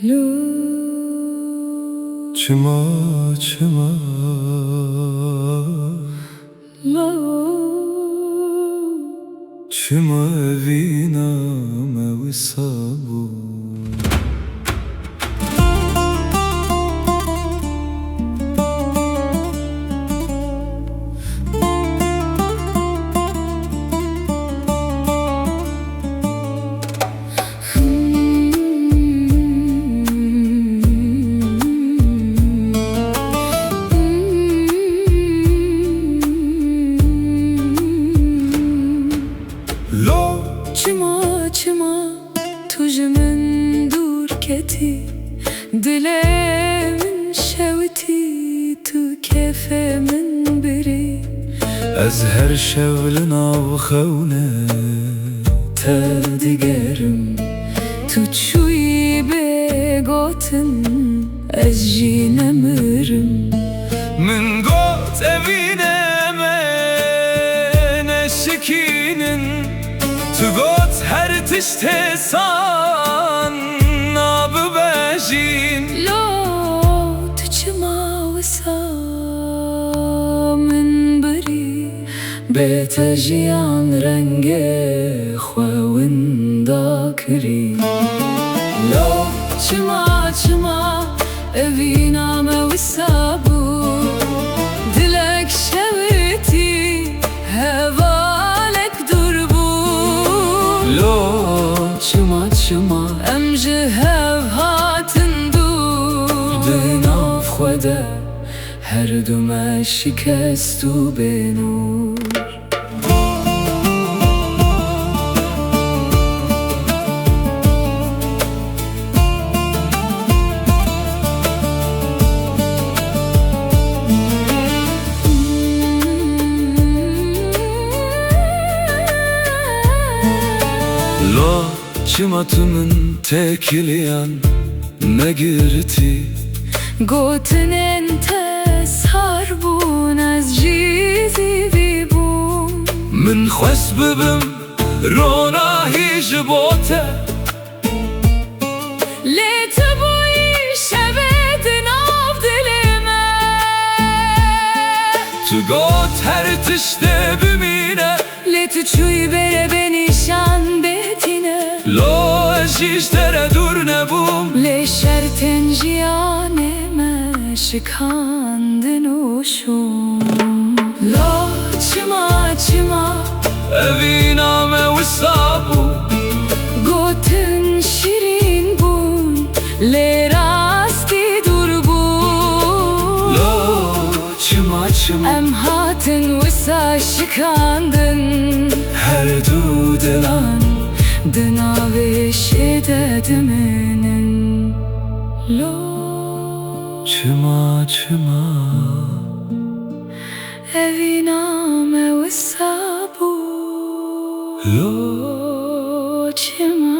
Lu Çıma çıma lo çıma evina me wisabu Lo Çıma çıma tujmen dur keti Dilemin şevti tu kefemin biri از her şevlin av xevne Digerim tu çuy begotin Ez jinemirim Min got evine me neşikinin Tu got her tişte san nabı bejin Lo tu çıma wisa min biri Betajiyan renge xwewin dakiri Lo çıma çıma evina me wisa bu Dilek şeviti hevalek durbu Lo Çıma çıma em ji hev hatin dur Dinav xwede her du me şikest û bênûr Lo çımatımın tekiliyan me girti Gotin ente sarbun ez jizi vibun Min xwes bibim rona hîj bote Lê tu bûyî şevê di nav dilê me Tu got her tişte bimîne Lê tu çûyî bere benîşan betîne Lo ez jî ji te re dûr nebûm Lê şertên jiyanê me şikandin û şûn Lo çıma çıma evîna me wisa bû Gotin şirîn bûn Lê rastî durbûn Lo çıma çıma Em hatin wisa şikandin her du dilan Di navê şêde diminin Lo Çıma çıma evîna me wisa bû Lo Çıma